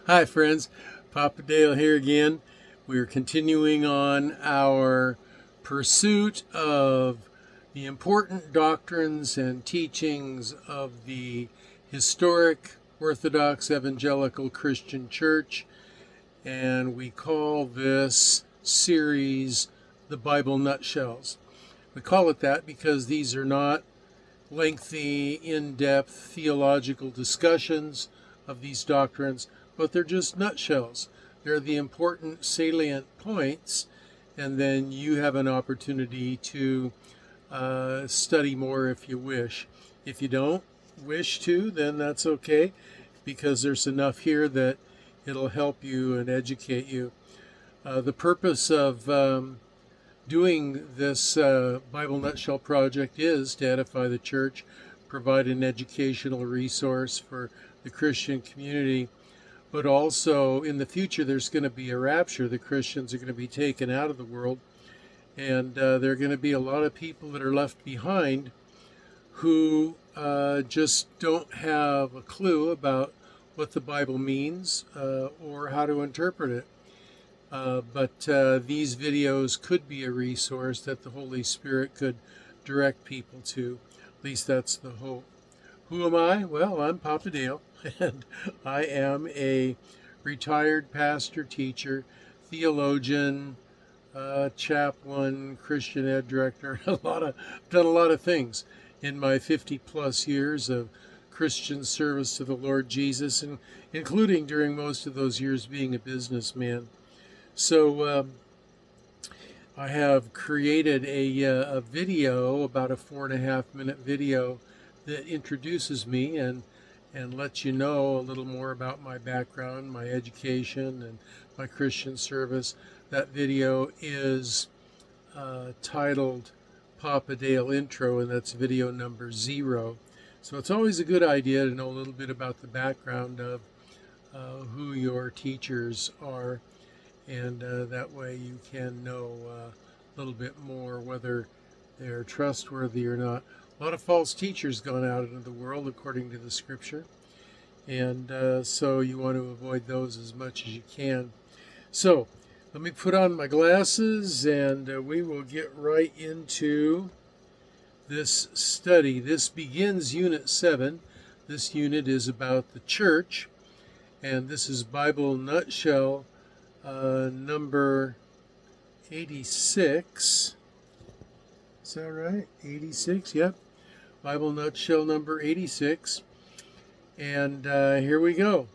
Hi, friends. Papa Dale here again. We're continuing on our pursuit of the important doctrines and teachings of the historic Orthodox Evangelical Christian Church, and we call this series the Bible Nutshells. We call it that because these are not lengthy, in-depth theological discussions of these doctrines, but they're just nutshells. They're the important salient points, and then you have an opportunity to study more if you wish. If you don't wish to, then that's okay, because there's enough here that it'll help you and educate you. The purpose of doing this Bible Nutshell project is to edify the church, provide an educational resource for the Christian community, but also in the future there's going to be a rapture. The Christians are going to be taken out of the world, and there are going to be a lot of people that are left behind who just don't have a clue about what the Bible means or how to interpret it. But these videos could be a resource that the Holy Spirit could direct people to. At least that's the hope. Who am I? Well, I'm Papa Dale, and I am a retired pastor, teacher, theologian, chaplain, Christian ed director. Done a lot of things in my 50-plus years of Christian service to the Lord Jesus, and including during most of those years being a businessman. So I have created a video, about a 4.5-minute video, that introduces me and lets you know a little more about my background, my education, and my Christian service. That video is titled Papa Dale Intro, and that's video number 0. So it's always a good idea to know a little bit about the background of who your teachers are, and that way you can know a little bit more whether they're trustworthy or not. A lot of false teachers gone out into the world according to the scripture, and so you want to avoid those as much as you can. So let me put on my glasses, and we will get right into this study. This begins Unit 7. This unit is about the church, and this is Bible Nutshell number 86. Is that right? 86, yep. Bible Nutshell number 86. And here we go.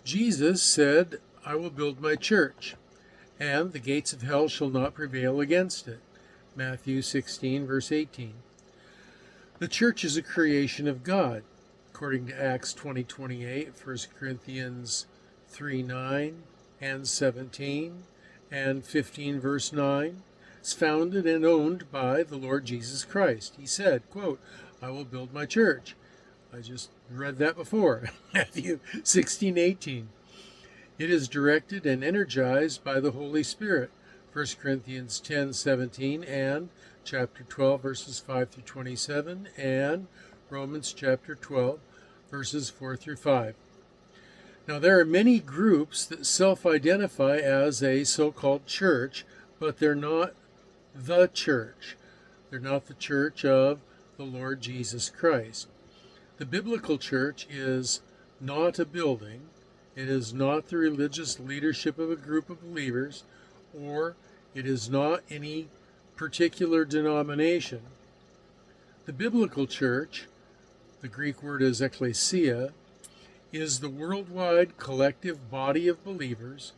Jesus said, I will build my church, and the gates of hell shall not prevail against it. Matthew 16, verse 18. The church is a creation of God, according to Acts 20:28, 1 Corinthians 3:9 and 17, and 15, verse 9. It's founded and owned by the Lord Jesus Christ. He said, quote, I will build my church. I just read that before, Matthew 16:18. It is directed and energized by the Holy Spirit, 1 Corinthians 10:17, and chapter 12, verses 5 through 27, and Romans chapter 12, verses 4 through 5. Now, there are many groups that self-identify as a so-called church, but they're not the church. They're not the church of the Lord Jesus Christ. The biblical church is not a building. It is not the religious leadership of a group of believers, or it is not any particular denomination. The biblical church, the Greek word is ekklesia, is the worldwide collective body of believers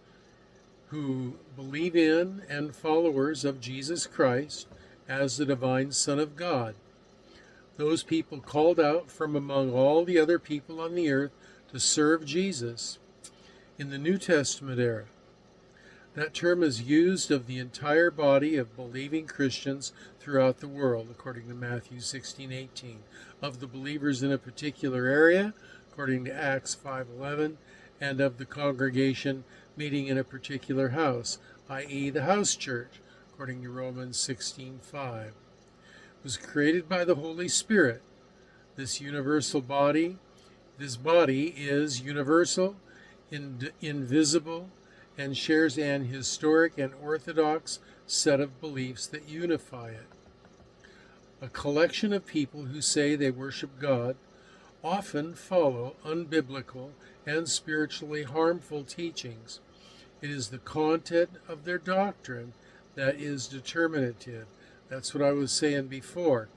who believe in and followers of Jesus Christ as the divine Son of God. Those people called out from among all the other people on the earth to serve Jesus in the New Testament era. That term is used of the entire body of believing Christians throughout the world, according to Matthew 16:18, of the believers in a particular area, according to Acts 5:11, and of the congregation meeting in a particular house, i.e. the house church, according to Romans 16:5. It was created by the Holy Spirit. This universal body This body is universal, invisible, and shares an historic and orthodox set of beliefs that unify it. A collection of people who say they worship God often follow unbiblical and spiritually harmful teachings. It is the content of their doctrine that is determinative. That's what I was saying before.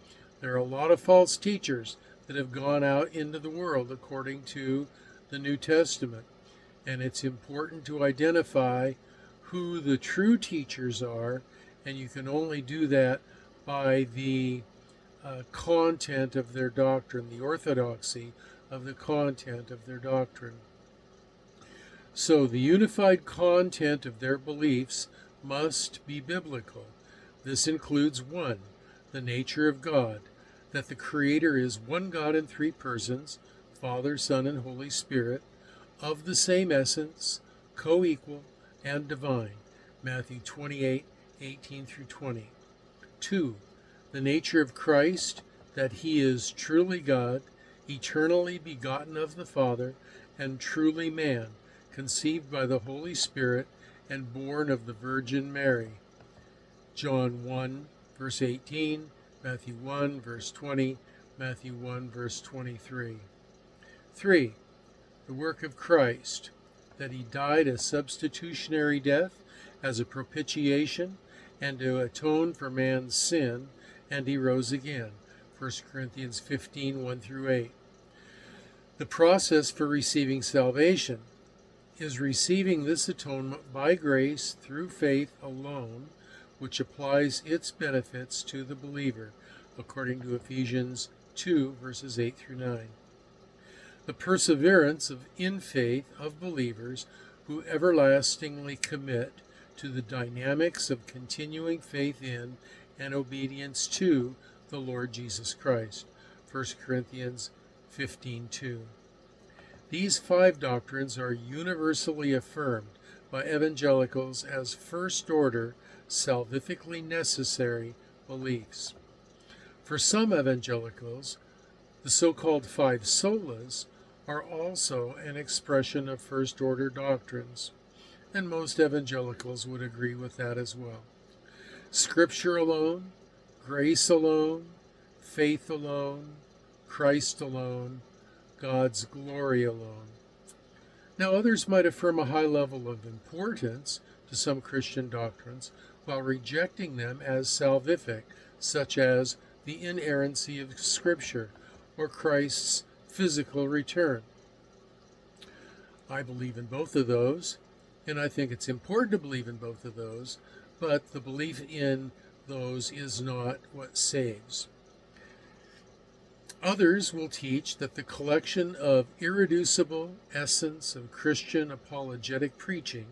There are a lot of false teachers that have gone out into the world according to the New Testament. And it's important to identify who the true teachers are, and you can only do that by the content of their doctrine, the orthodoxy of the content of their doctrine. So the unified content of their beliefs must be biblical. This includes 1, the nature of God, that the Creator is one God in 3 persons, Father, Son, and Holy Spirit, of the same essence, co-equal, and divine, Matthew 28:18 through 20. 2, the nature of Christ, that he is truly God, eternally begotten of the Father, and truly man, conceived by the Holy Spirit, and born of the Virgin Mary, John 1, verse 18, Matthew 1, verse 20, Matthew 1, verse 23. 3, the work of Christ, that he died a substitutionary death as a propitiation and to atone for man's sin, and he rose again, 1 Corinthians 15, 1 through 8. The process for receiving salvation is receiving this atonement by grace through faith alone, which applies its benefits to the believer, according to Ephesians 2, verses 8 through 9. The perseverance in faith of believers who everlastingly commit to the dynamics of continuing faith in and obedience to the Lord Jesus Christ, 1 Corinthians 15:2. These 5 doctrines are universally affirmed by evangelicals as first-order, salvifically necessary beliefs. For some evangelicals, the so-called 5 solas are also an expression of first-order doctrines, and most evangelicals would agree with that as well. Scripture alone, grace alone, faith alone, Christ alone, God's glory alone. Now, others might affirm a high level of importance to some Christian doctrines while rejecting them as salvific, such as the inerrancy of Scripture or Christ's physical return. I believe in both of those, and I think it's important to believe in both of those, but the belief in those is not what saves. Others will teach that the collection of irreducible essence of Christian apologetic preaching,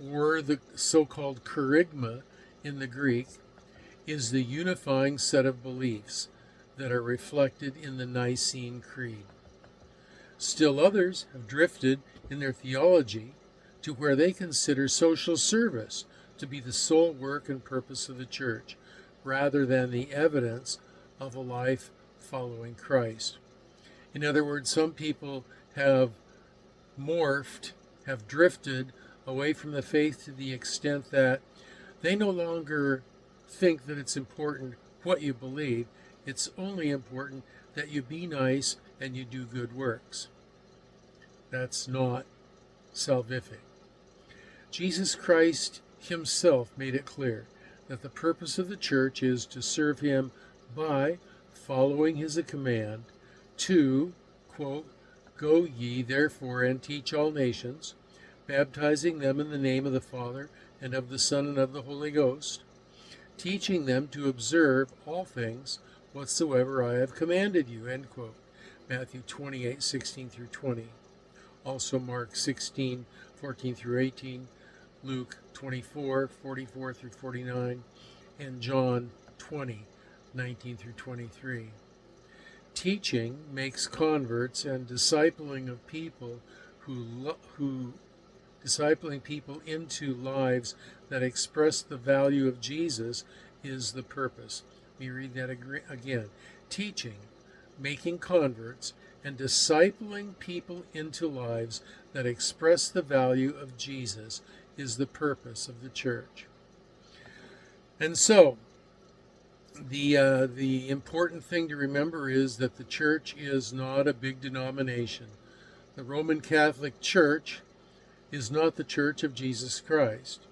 or the so-called kerygma in the Greek, is the unifying set of beliefs that are reflected in the Nicene Creed. Still others have drifted in their theology to where they consider social service to be the sole work and purpose of the church, rather than the evidence of a life following Christ. In other words, some people have drifted away from the faith to the extent that they no longer think that it's important what you believe. It's only important that you be nice and you do good works. That's not salvific. Jesus Christ himself made it clear that the purpose of the church is to serve him by following his command to, quote, "Go ye therefore and teach all nations, baptizing them in the name of the Father and of the Son and of the Holy Ghost, teaching them to observe all things whatsoever I have commanded you," end quote. Matthew 28:16 through 20. Also Mark 16:14 through 18, Luke 24:44 through 49, and John 20:19 through 23. Teaching makes converts, and discipling people into lives that express the value of Jesus is the purpose. Let me read that again. Teaching, making converts, and discipling people into lives that express the value of Jesus is the purpose of the church. And so, the important thing to remember is that the church is not a big denomination. The Roman Catholic Church is not the Church of Jesus Christ.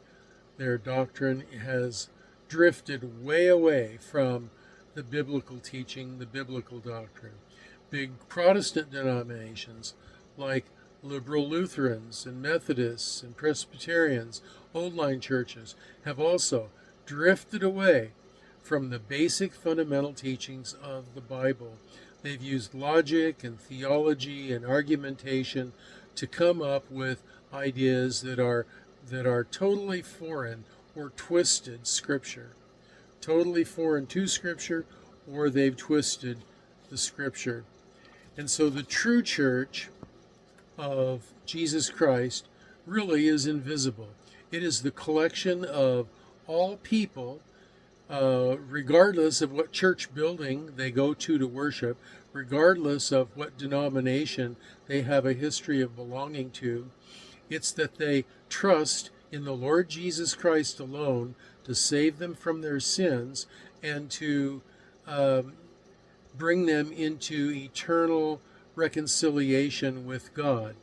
Their doctrine has drifted way away from the biblical teaching, the biblical doctrine. Big Protestant denominations like liberal Lutherans and Methodists and Presbyterians, old line churches, have also drifted away from the basic fundamental teachings of the Bible. They've used logic and theology and argumentation to come up with ideas that are totally foreign or twisted Scripture. Totally foreign to Scripture, or they've twisted the Scripture. And so the true church of Jesus Christ really is invisible. It is the collection of all people, regardless of what church building they go to worship, regardless of what denomination they have a history of belonging to. It's that they trust in the Lord Jesus Christ alone to save them from their sins and to bring them into eternal reconciliation with God.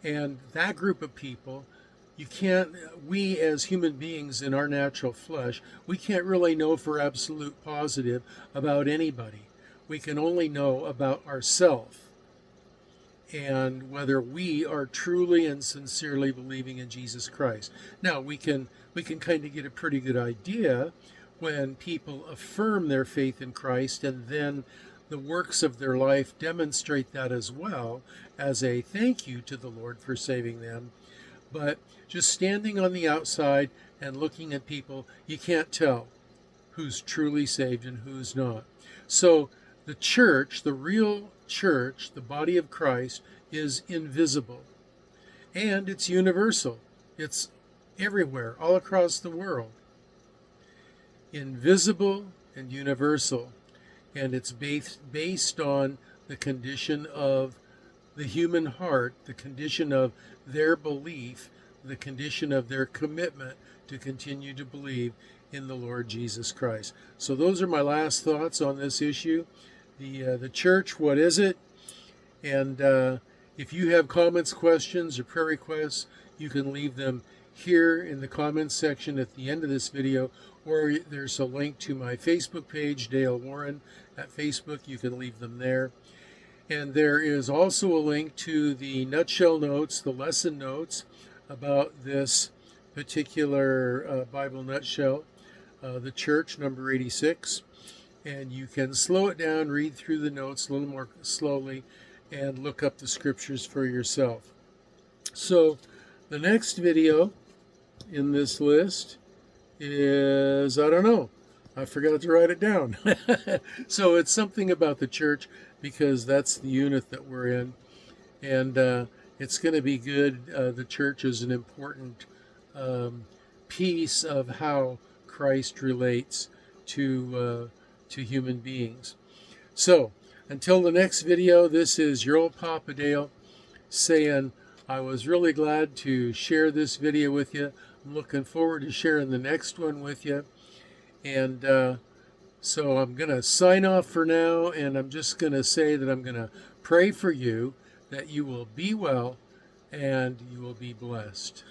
And that group of people, we as human beings in our natural flesh, we can't really know for absolute positive about anybody. We can only know about ourselves and whether we are truly and sincerely believing in Jesus Christ. Now, we can kind of get a pretty good idea when people affirm their faith in Christ and then the works of their life demonstrate that as well as a thank you to the Lord for saving them. But just standing on the outside and looking at people, you can't tell who's truly saved and who's not. So the church, the real church, the body of Christ, is invisible. And it's universal. It's everywhere, all across the world. Invisible and universal. And it's based on the condition of the human heart, the condition of their belief, the condition of their commitment to continue to believe in the Lord Jesus Christ. So those are my last thoughts on this issue. The church, what is it? And if you have comments, questions, or prayer requests, you can leave them here in the comments section at the end of this video, or there's a link to my Facebook page, Dale Warren, at Facebook. You can leave them there. And there is also a link to the nutshell notes, the lesson notes about this particular Bible nutshell, the church, number 86. And you can slow it down, read through the notes a little more slowly, and look up the scriptures for yourself. So the next video in this list is, I don't know, I forgot to write it down. So it's something about the church, because that's the unit that we're in. And it's going to be good. The church is an important piece of how Christ relates to human beings. So until the next video, this is your old Papa Dale saying I was really glad to share this video with you. I'm looking forward to sharing the next one with you. And so I'm going to sign off for now, and I'm just going to say that I'm going to pray for you that you will be well and you will be blessed.